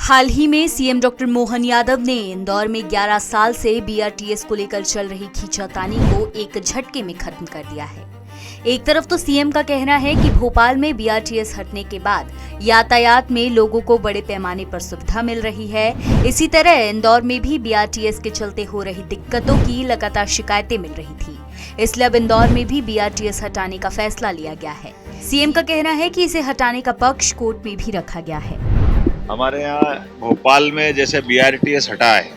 हाल ही में CM doctor Mohan Yadav ने इंदौर में 11 साल से बीआरटीएस को लेकर चल रही खींचातानी को एक झटके में खत्म कर दिया है। एक तरफ तो सीएम का कहना है कि भोपाल में बीआरटीएस हटने के बाद यातायात में लोगों को बड़े पैमाने पर सुविधा मिल रही है। इसी तरह इंदौर में भी बीआरटीएस के चलते हो रही दिक्कतों की लगातार शिकायतें मिल रही थी, इसलिए अब इंदौर में भी बीआरटीएस हटाने का फैसला लिया गया है। सीएम का कहना है कि इसे हटाने का पक्ष कोर्ट में भी रखा गया है। हमारे यहाँ भोपाल में जैसे बीआरटीएस हटा है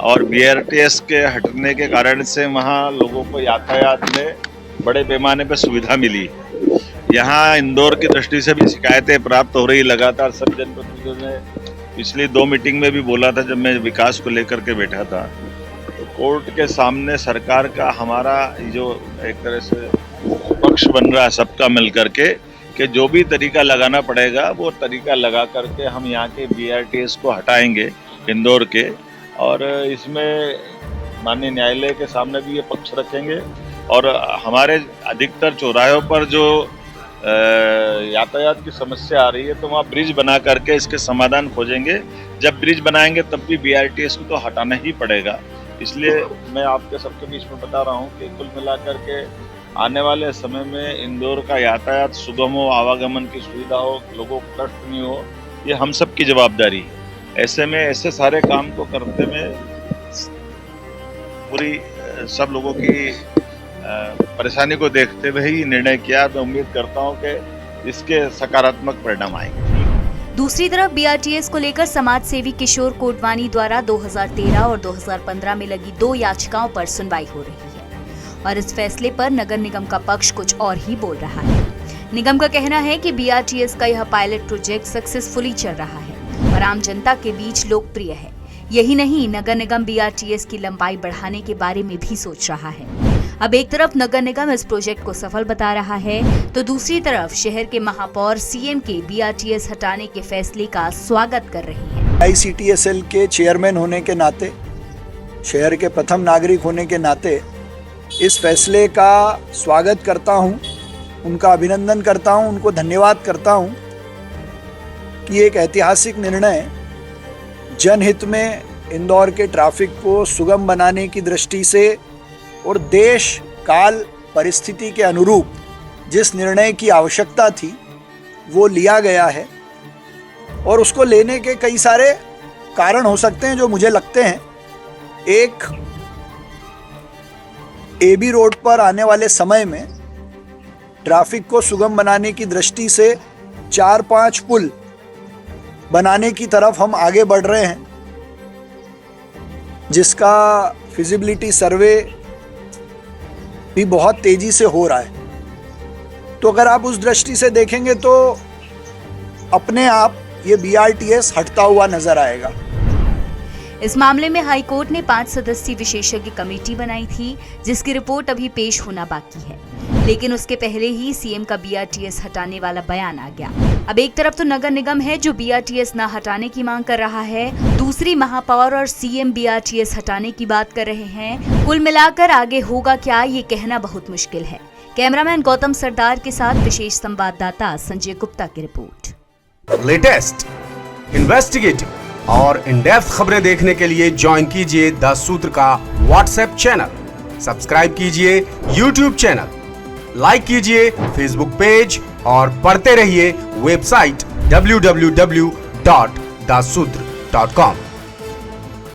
और बीआरटीएस के हटने के कारण से वहाँ लोगों को यातायात में बड़े पैमाने पर सुविधा मिली। यहाँ इंदौर की दृष्टि से भी शिकायतें प्राप्त हो रही लगातार। सब जनप्रतिनिधियों ने पिछली 2 मीटिंग में भी बोला था, जब मैं विकास को लेकर के बैठा था, तो कोर्ट के सामने सरकार का हमारा जो एक तरह से पक्ष बन रहा है सबका मिल करके कि जो भी तरीका लगाना पड़ेगा वो तरीका लगा करके हम यहाँ के बीआरटीएस को हटाएंगे इंदौर के, और इसमें माननीय न्यायालय के सामने भी ये पक्ष रखेंगे। और हमारे अधिकतर चौराहों पर जो यातायात की समस्या आ रही है तो वहाँ ब्रिज बना करके इसके समाधान खोजेंगे। जब ब्रिज बनाएंगे तब भी बीआरटीएस को तो हटाना ही पड़ेगा। इसलिए मैं आपके सबके बीच में बता रहा हूँ कि कुल मिलाकर के आने वाले समय में इंदौर का यातायात सुगम हो, आवागमन की सुविधा हो, लोगों को कष्ट नहीं हो, ये हम सब की जवाबदारी है। ऐसे में ऐसे सारे काम को करते में पूरी सब लोगों की परेशानी को देखते हुए ही निर्णय किया। मैं उम्मीद करता हूं कि इसके सकारात्मक परिणाम आएंगे। दूसरी तरफ बीआरटीएस को लेकर समाज सेवी किशोर कोटवानी द्वारा 2013 और 2015 में लगी 2 याचिकाओं पर सुनवाई हो रही है और इस फैसले पर नगर निगम का पक्ष कुछ और ही बोल रहा है। निगम का कहना है कि बीआरटीएस का यह पायलट प्रोजेक्ट सक्सेसफुली चल रहा है और आम जनता के बीच लोकप्रिय है। यही नहीं, नगर निगम बीआरटीएस की लंबाई बढ़ाने के बारे में भी सोच रहा है। अब एक तरफ नगर निगम इस प्रोजेक्ट को सफल बता रहा है तो दूसरी तरफ शहर के महापौर सीएम के बीआरटीएस हटाने के फैसले का स्वागत कर रही है। ICTSL के चेयरमैन होने के नाते, शहर के प्रथम नागरिक होने के नाते इस फैसले का स्वागत करता हूं, उनका अभिनंदन करता हूं, उनको धन्यवाद करता हूं कि एक ऐतिहासिक निर्णय जनहित में इंदौर के ट्रैफिक को सुगम बनाने की दृष्टि से और देश काल परिस्थिति के अनुरूप जिस निर्णय की आवश्यकता थी वो लिया गया है। और उसको लेने के कई सारे कारण हो सकते हैं जो मुझे लगते हैं। एक, AB रोड पर आने वाले समय में ट्रैफिक को सुगम बनाने की दृष्टि से 4-5 पुल बनाने की तरफ हम आगे बढ़ रहे हैं, जिसका फिजिबिलिटी सर्वे भी बहुत तेजी से हो रहा है। तो अगर आप उस दृष्टि से देखेंगे तो अपने आप ये बीआरटीएस हटता हुआ नजर आएगा। इस मामले में हाईकोर्ट ने 5 सदस्यीय विशेषज्ञ कमेटी बनाई थी, जिसकी रिपोर्ट अभी पेश होना बाकी है, लेकिन उसके पहले ही सीएम का बीआरटीएस हटाने वाला बयान आ गया। अब एक तरफ तो नगर निगम है जो बीआरटीएस न हटाने की मांग कर रहा है, दूसरी महापौर और सीएम बीआरटीएस हटाने की बात कर रहे हैं। कुल मिलाकर आगे होगा क्या, ये कहना बहुत मुश्किल है। कैमरामैन गौतम सरदार के साथ विशेष संवाददाता संजय गुप्ता की रिपोर्ट। लेटेस्ट, इन्वेस्टिगेटिव और इन डेप्थ खबरें देखने के लिए ज्वाइन कीजिए द सूत्र का व्हाट्सएप चैनल, सब्सक्राइब कीजिए यूट्यूब चैनल, लाइक कीजिए फेसबुक पेज और पढ़ते रहिए वेबसाइट www.dasudr.com।